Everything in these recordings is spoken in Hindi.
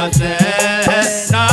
बसे ना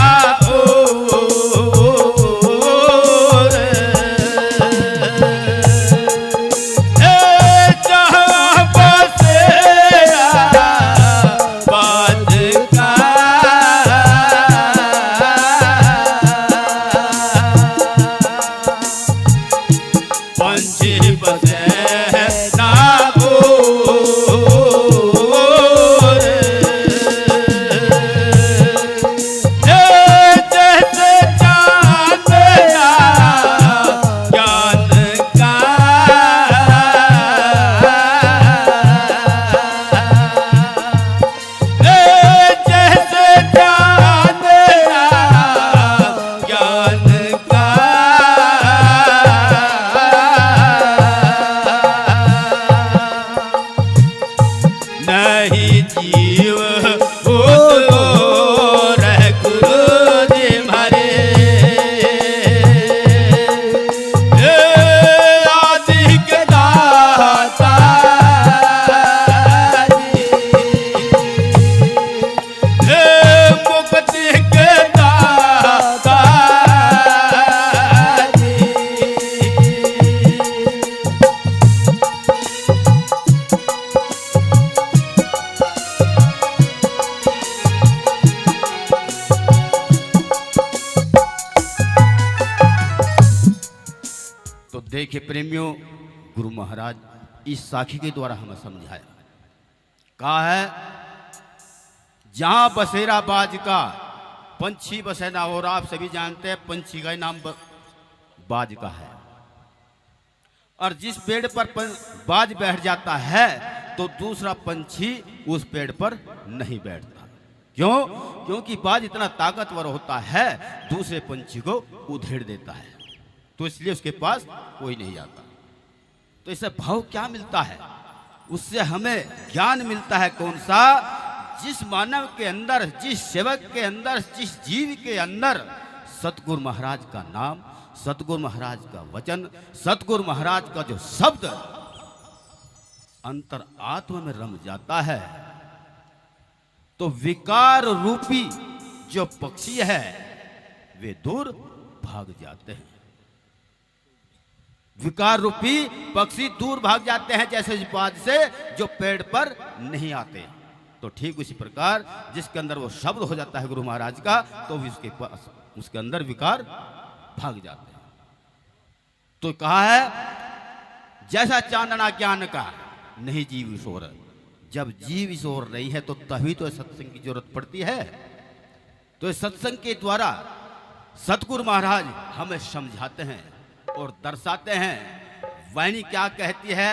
देखिए प्रेमियों, गुरु महाराज इस साखी के द्वारा हमें समझाया, कहा है जहां बसेरा बाज का पंछी बसे ना, और आप सभी जानते हैं पंछी का नाम बाज का है। और जिस पेड़ पर बाज बैठ जाता है तो दूसरा पंछी उस पेड़ पर नहीं बैठता। क्यों? क्योंकि बाज इतना ताकतवर होता है, दूसरे पंछी को उधेड़ देता है, तो इसलिए उसके पास कोई नहीं आता। तो इससे भाव क्या मिलता है? उससे हमें ज्ञान मिलता है। कौन सा? जिस मानव के अंदर, जिस सेवक के अंदर, जिस जीव के अंदर सतगुरु महाराज का नाम, सतगुरु महाराज का वचन, सतगुरु महाराज का जो शब्द अंतर आत्मा में रम जाता है, तो विकार रूपी जो पक्षी है वे दूर भाग जाते हैं। विकार रूपी पक्षी दूर भाग जाते हैं, जैसे इस बात से जो पेड़ पर नहीं आते। तो ठीक उसी प्रकार जिसके अंदर वो शब्द हो जाता है गुरु महाराज का, तो उसके पास, उसके अंदर विकार भाग जाते हैं। तो कहा है जैसा चांदना ज्ञान का नहीं जीव ईश्वर। जब जीव ईश्वर नहीं है तो तभी तो सत्संग की जरूरत पड़ती है। तो इस सत्संग के द्वारा सतगुरु महाराज हमें समझाते हैं और दर्शाते हैं। वाणी क्या कहती है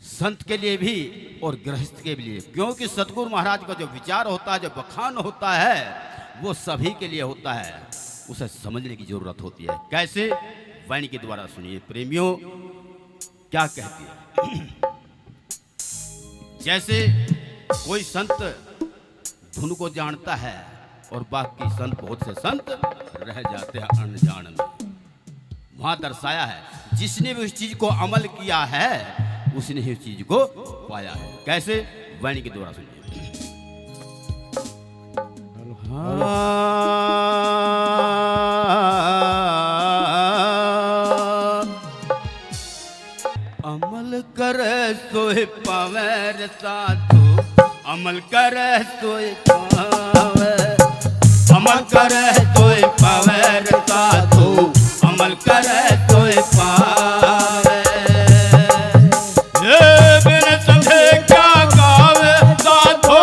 संत के लिए भी और गृहस्थ के लिए, क्योंकि सतगुरु महाराज का जो विचार होता है, जो बखान होता है, वो सभी के लिए होता है। उसे समझने की जरूरत होती है। कैसे? वाणी के द्वारा सुनिए प्रेमियों, क्या कहती है। जैसे कोई संत धुन को जानता है और बाकी संत, बहुत से संत रह जाते हैं अनजान में। वहां दर्शाया है जिसने भी उस चीज को अमल किया है उसने ही उस चीज को पाया है। कैसे? वाणी के द्वारा सुनिए। अमल करे सोए पावे साधु, अमल करे सोए पावे, अमल करे सोए पावे साधु, अमल करे सोए पावे। ये बिन समझे क्या गावे साधो,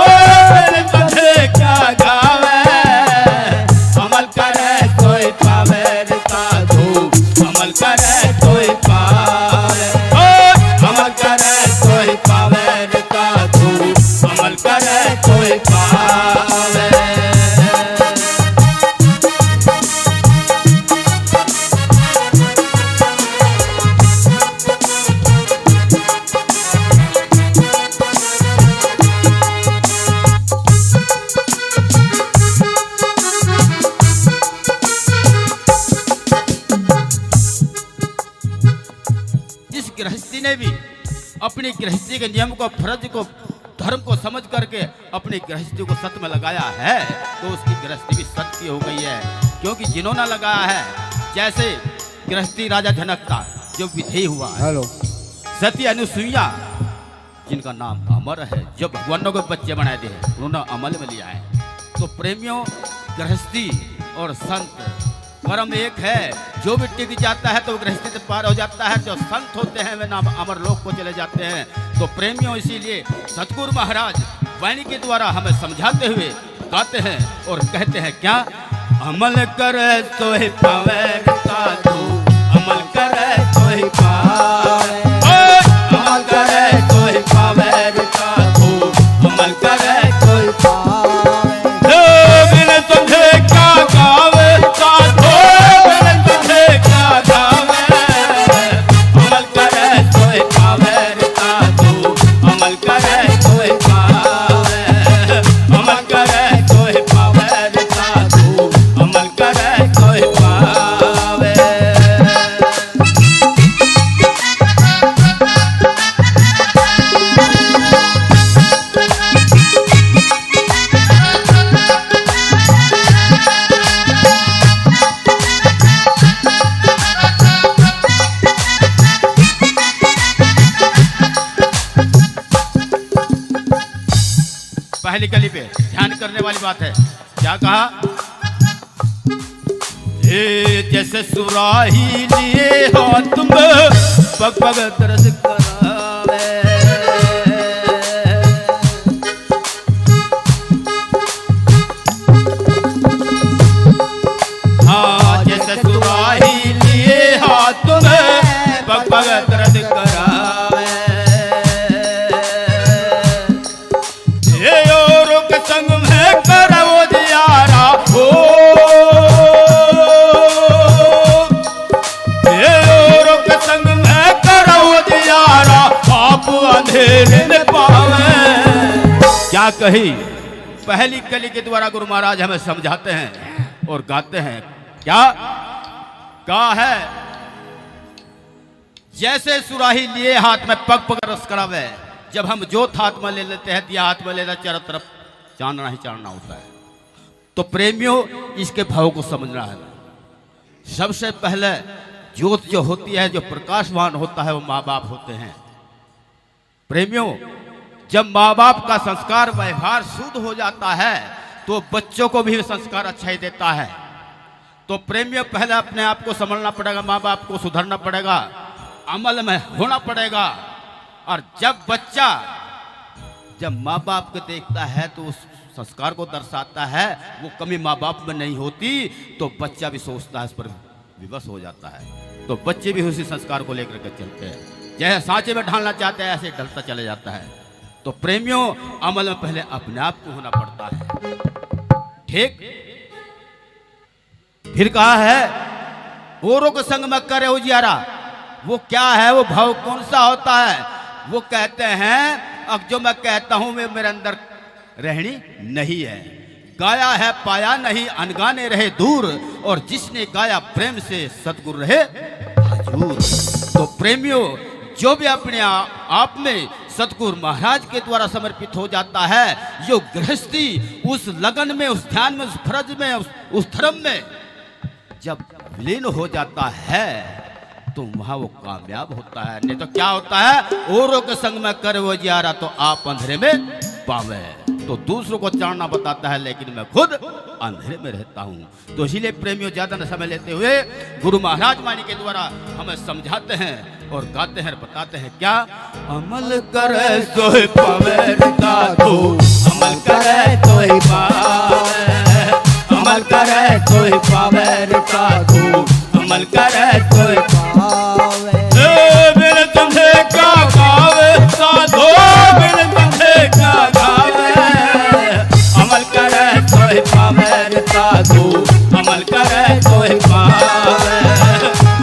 बिन समझे क्या गावे। अमल करे सोए पावे साधु, अमल करे सोए पावे, अमल करे सोए पावे साधु, अमल करे सोए पावे। गृहस्थी ने भी अपनी गृहस्थी के नियम को, फर्ज को धर्म को समझ करके अपनी गृहस्थी को सत्य में लगाया है तो उसकी गृहस्थी भी सत्य हो गई है। क्योंकि जिन्होंने लगाया है, जैसे गृहस्थी राजा जनक का जो विधेय हुआ है, सती अनुसुईया जिनका नाम अमर है, जो भगवानों के बच्चे बनाए थे उन्होंने अमल में लिया है। तो प्रेमियों, गृहस्थी और संत परम एक है। जो भी टिक जाता है तो गृहस्थी से पार हो जाता है, जो संत होते हैं वे नाम अमर लोक को चले जाते हैं। तो प्रेमियों, इसीलिए सतगुरु महाराज वाणी के द्वारा हमें समझाते हुए गाते हैं और कहते हैं क्या, अमल करे तो ही पावे साधु, अमल करे तो ही पावे, अमल करे तो ही पावे साधु, अमल करे तो ही पावे। बिन तुझे क्या गावे साधु, बिन तुझे क्या गावे, अमल करे तो ही पावे साधु, अमल करे तो ही पावे, अमल करे तो ही पावे साधु, अमल करे तो ही पावे। पहली कली पे ध्यान करने वाली बात है। क्या कहा, जैसे सुराही लिए हाथ में पग पग दर्द करावे, हाँ जैसे सुराही लिए हाथ में पग पग दर्द करावे, ये औरों के संग में करो दियारा हो, अंधेरे में पावे। क्या कही, पहली कली के द्वारा गुरु महाराज हमें समझाते हैं और गाते हैं। क्या कहा है, जैसे सुराही लिए हाथ में पग पग रस करावे, जब हम जोत हाथ में ले लेते हैं या हाथ में लेना चारों तरफ चांदना ही चांदना होता है। तो प्रेमियों, इसके भाव को समझना है। सबसे पहले ज्योत जो होती है, जो प्रकाशवान होता है, वो माँ बाप होते हैं। प्रेमियों, जब माँ बाप का संस्कार व्यवहार शुद्ध हो जाता है तो बच्चों को भी संस्कार अच्छा ही देता है। तो प्रेमियों, पहले अपने आप को समझना पड़ेगा, माँ बाप को सुधरना पड़ेगा, अमल में होना पड़ेगा। और जब बच्चा जब माँ बाप को देखता है तो उस संस्कार को दर्शाता है, वो कमी माँ बाप में नहीं होती, तो बच्चा भी सोचता है, इस पर विवश हो जाता है। तो बच्चे भी उसी संस्कार को लेकर के चलते हैं, जैसे सांचे में ढालना चाहते हैं ऐसे ढलता चले जाता है। तो प्रेमियों, अमल में पहले अपने आप को होना पड़ता है। ठीक, फिर कहा है, औरों के संग में करे उजियारा। वो क्या है, वो भाव कौन सा होता है? वो कहते हैं, अब जो मैं कहता हूं वे मेरे अंदर रहनी नहीं है। गाया है पाया नहीं, अनगाने रहे दूर, और जिसने गाया प्रेम से सतगुरु रहे हजूर। तो प्रेमियों, जो भी अपने आप में सतगुरु महाराज के द्वारा समर्पित हो जाता है, जो गृहस्थी उस लगन में, उस ध्यान में, उस फर्ज में, उस धर्म में जब लीन हो जाता है तो वहां वो कामयाब होता है। नहीं तो क्या होता है, औरों के संग में कर वो जियारा तो आप अंधेरे में पावे। तो दूसरों को चाड़ना बताता है, लेकिन मैं खुद अंधेरे में रहता हूं। तो इसीलिए प्रेमियों, ज्यादा न समय लेते हुए गुरु महाराज वाणी के द्वारा हमें समझाते हैं और गाते हैं, बताते हैं। क्या, अमल करे तो ही पावे साधु, अमल करे तो ही पावे, अमल करे तो ही पावे साधु, अमल करे तो ही पावे। बिन तुझे क्या गावे साधु, बिन तुझे क्या गावे, अमल करे तो ही पावे साधु, अमल करे तो ही पावे,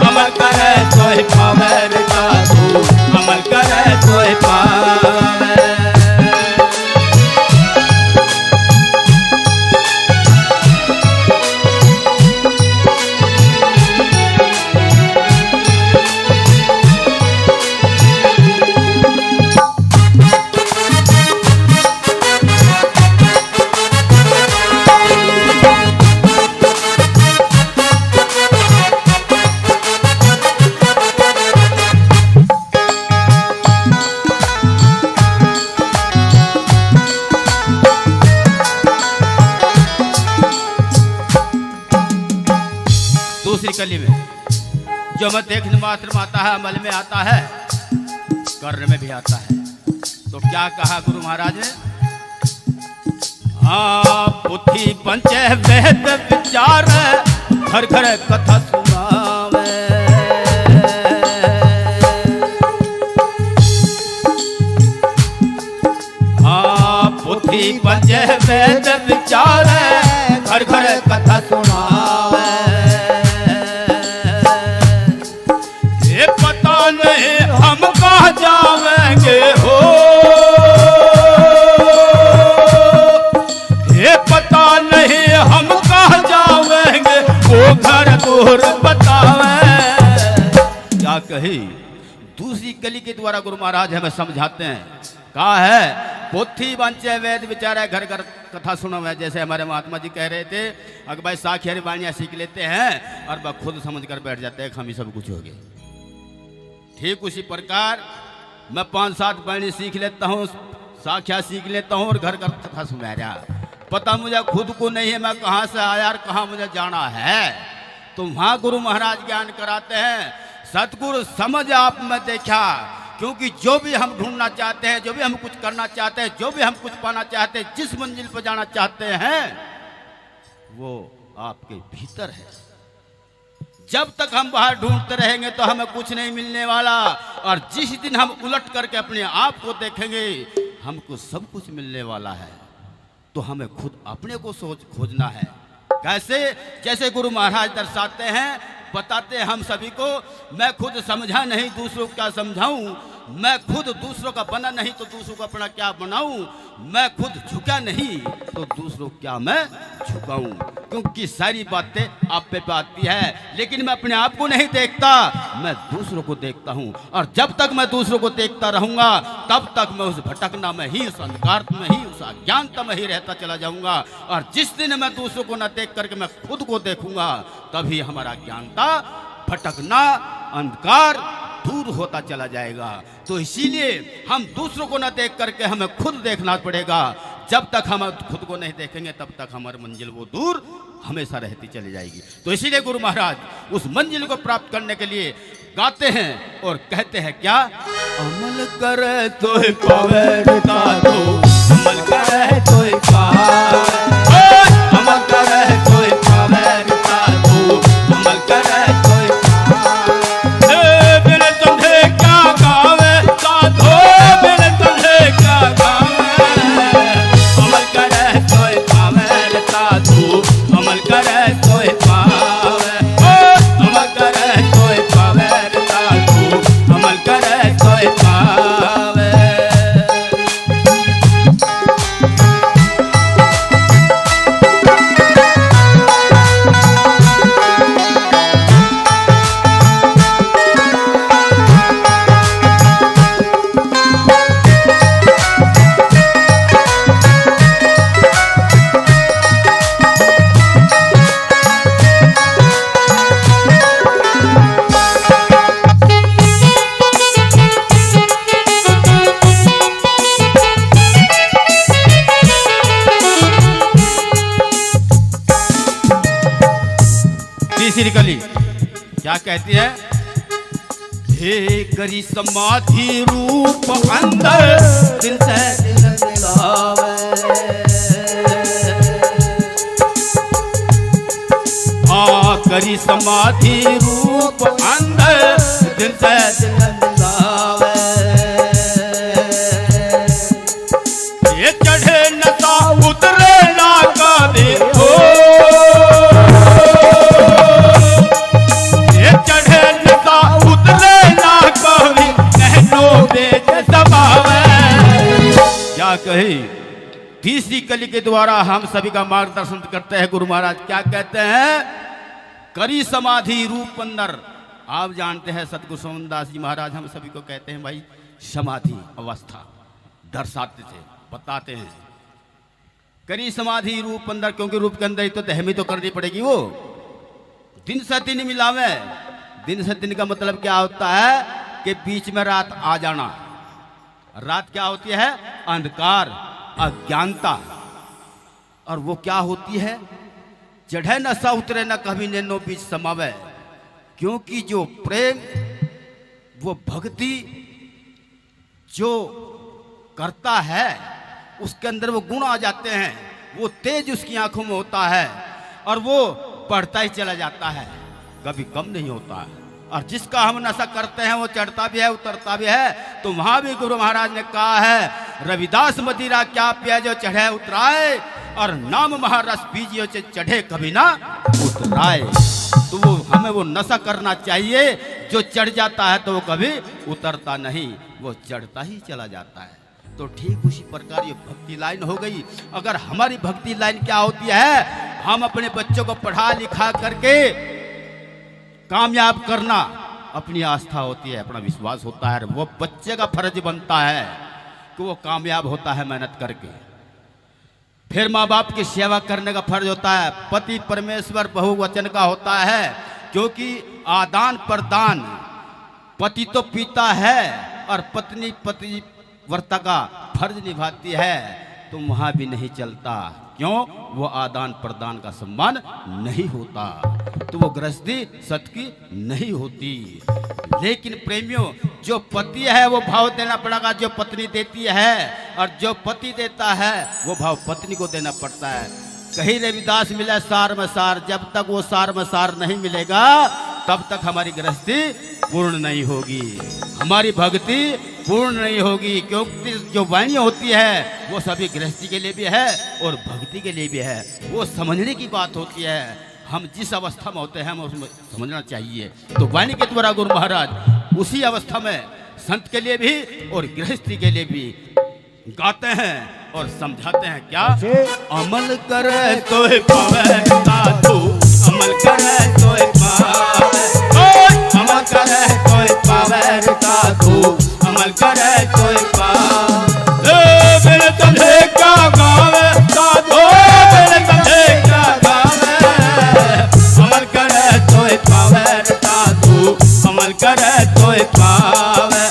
अमल करे तो ही पावे साधु, अमल करे तो ही पावे। दूसरी कली में जो मैं देखने मात्र में आता है, अमल में आता है, करने में भी आता है। तो क्या कहा गुरु महाराज ने? हाँ, बुद्धि पंचे वेद विचार घर घर कथा सुनावे। हाँ, बुद्धि पंचे वेद विचार घर घर कथा सुनावे। ये पता नहीं हम कहाँ जावेंगे हो, ये पता नहीं हम कहाँ जावेंगे, वो घर दूर बतावे। क्या कही? दूसरी कली के द्वारा गुरु महाराज हमें समझाते हैं। कहा है पोथी बंचे वेद विचार है घर घर कथा सुनो है। जैसे हमारे महात्मा जी कह रहे थे, अगर भाई साखियारी बाणियाँ सीख लेते हैं और वह खुद समझ कर बैठ जाते हैं हम ही सब कुछ हो गए। ठीक उसी प्रकार मैं 5-7 बाणी सीख लेता हूँ, साखिया सीख लेता हूँ और घर घर कथा सुना रहा, पता मुझे खुद को नहीं है मैं कहाँ से आया और कहाँ मुझे जाना है। तो वहाँ गुरु महाराज ज्ञान कराते हैं, सतगुरु समझ आप में देखा। क्योंकि जो भी हम ढूंढना चाहते हैं, जो भी हम कुछ करना चाहते हैं, जो भी हम कुछ पाना चाहते हैं, जिस मंजिल पर जाना चाहते हैं, वो आपके भीतर है। जब तक हम बाहर ढूंढते रहेंगे तो हमें कुछ नहीं मिलने वाला, और जिस दिन हम उलट करके अपने आप को देखेंगे हमको सब कुछ मिलने वाला है। तो हमें खुद अपने को खोजना है। कैसे? जैसे गुरु महाराज दर्शाते हैं, बताते हैं हम सभी को, मैं खुद समझा नहीं दूसरों को क्या समझाऊं, मैं खुद दूसरों का बना नहीं तो दूसरों को अपना क्या बनाऊं, मैं खुद झुका नहीं तो दूसरों को क्या मैं झुकाऊं। क्योंकि सारी बातें आप पे आती है, लेकिन मैं अपने आप को नहीं देखता, मैं दूसरों को देखता हूं। और जब तक मैं दूसरों को देखता रहूंगा तब तक मैं उस भटकना में ही, उस अंधकार में ही, उस अज्ञानता में ही रहता चला जाऊंगा। और जिस दिन मैं दूसरों को न देख करके मैं खुद को देखूंगा, तभी हमारा ज्ञानता, भटकना, अंधकार दूर होता चला जाएगा। तो इसीलिए हम दूसरों को न देख करके हमें खुद देखना पड़ेगा। जब तक हम खुद को नहीं देखेंगे तब तक हमारी मंजिल वो दूर हमेशा रहती चली जाएगी। तो इसीलिए गुरु महाराज उस मंजिल को प्राप्त करने के लिए गाते हैं और कहते हैं क्या? अमल करे तो पावे तो, अमल करे तो पावे, अमल करे तो पावे तो, अमल करे तो तीसरी कली क्या कहती है? हे करी समाधि रूप अंदर दिल से दिल मिलावे, हाँ करी समाधि रूप अंदर दिल से दिल मिलावे। ये चढ़े नशा उतरे ना कभी हो, क्या कही? तीसरी कली के द्वारा हम सभी का मार्गदर्शन करते हैं गुरु महाराज। क्या कहते हैं? करी समाधि रूप अंदर। आप जानते हैं सतगुरु सोमदास जी महाराज हम सभी को कहते हैं भाई समाधि अवस्था दर्शाते थे, बताते हैं करी समाधि रूप अंदर, क्योंकि रूप के अंदर ही तो दहमी तो करनी पड़ेगी। वो दिन से दिन मिलावे। दिन से दिन का मतलब क्या होता है कि बीच में रात आ जाना। रात क्या होती है? अंधकार, अज्ञानता। और वो क्या होती है? चढ़े न सा उतरे न कभी नैनो बीच समावे। क्योंकि जो प्रेम, वो भक्ति जो करता है उसके अंदर वो गुण आ जाते हैं, वो तेज उसकी आंखों में होता है और वो बढ़ता ही चला जाता है, कभी कम नहीं होता है। और जिसका हम नशा करते हैं वो चढ़ता भी है उतरता भी है। तो वहां भी गुरु महाराज ने कहा है, रविदास मदिरा क्या पिया जो चढ़े उतराए, और नाम महारस पीजियो से चढ़े कभी ना उतराए। तो वो हमें वो नशा करना चाहिए, जो चढ़ जाता है तो वो कभी उतरता नहीं, वो चढ़ता ही चला जाता है। तो ठीक उसी प्रकार ये भक्ति लाइन हो गई। अगर हमारी भक्ति लाइन क्या होती है, हम अपने बच्चों को पढ़ा लिखा करके कामयाब करना अपनी आस्था होती है, अपना विश्वास होता है। वो बच्चे का फर्ज बनता है कि वो कामयाब होता है मेहनत करके। फिर माँ बाप की सेवा करने का फर्ज होता है। पति परमेश्वर बहुवचन का होता है, क्योंकि आदान प्रदान, पति तो पीता है और पत्नी पतिव्रता का फर्ज निभाती है, तो वहां भी नहीं चलता। क्यों? वो आदान प्रदान का सम्मान नहीं होता, तो वो गृहस्थी सत की नहीं होती। लेकिन प्रेमियों, जो पति है वो भाव देना पड़ेगा जो पत्नी देती है, और जो पति देता है वो भाव पत्नी को देना पड़ता है। कहीं रविदास मिला सार में सार, जब तक वो सार में सार नहीं मिलेगा तब तक हमारी गृहस्थी पूर्ण नहीं होगी, हमारी भक्ति पूर्ण नहीं होगी। क्योंकि जो वाणी होती है वो सभी गृहस्थी के लिए भी है और भक्ति के लिए भी है। वो समझने की बात होती है, हम जिस अवस्था में होते हैं हमें उसमें समझना चाहिए। तो वाणी के द्वारा गुरु महाराज उसी अवस्था में संत के लिए भी और गृहस्थी के लिए भी गाते हैं और समझाते हैं। क्या? अमल करे तो पावे साधु, अमल करे तो पावे, अमल करे तो पावे साधु, अमल करे तो पावे। बिन तुझे क्या गावे साधु, बिन तुझे क्या गावे, अमल करे तो पावे साधु, अमल करे तो पावे,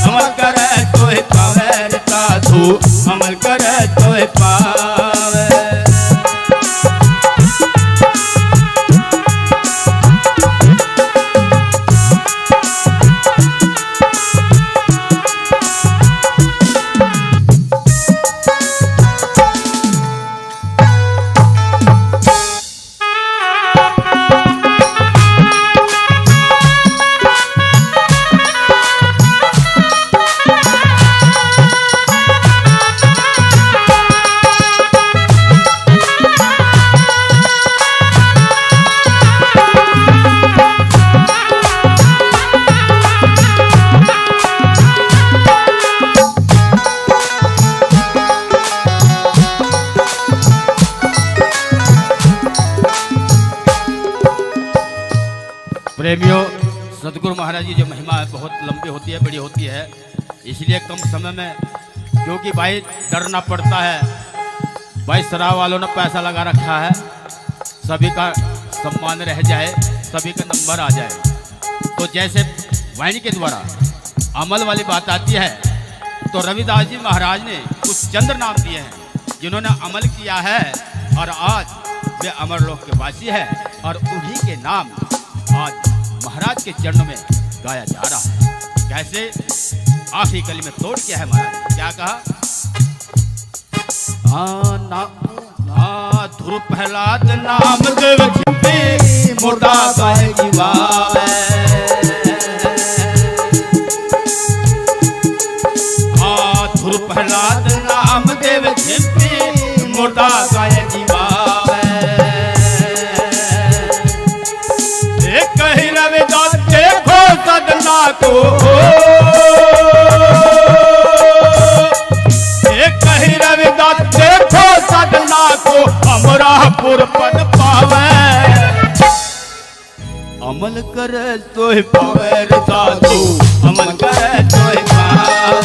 अमल करे तो पावे साधु, अमल करे तो पावे। प्रेमियों, सदगुरु महाराज की जो महिमा है बहुत लंबी होती है, बड़ी होती है, इसलिए कम समय में, क्योंकि भाई डरना पड़ता है। भाई शराब वालों ने पैसा लगा रखा है, सभी का सम्मान रह जाए, सभी का नंबर आ जाए। तो जैसे वाणी के द्वारा अमल वाली बात आती है, तो रविदास जी महाराज ने कुछ चंद्र नाम दिए हैं जिन्होंने अमल किया है और आज वे अमरलोक के वासी है, और उन्हीं के नाम आज महाराज के चरणों में गाया जा रहा है। कैसे? आखिरी कली में तोड़ किया है महाराज, क्या कहा? ध्रुव प्रहलाद नाम देव छिपे मोटा गाय जीवावे, ध्रुव प्रहलाद नाम देव छिपे मोटा गाय जीवावे। कहीं रविदास देखो सदना को, कहीं रविदास देखो सदना को, अमरापुर पद पावे, अमल करे तो पावे साधु, अमल करे तो पावे।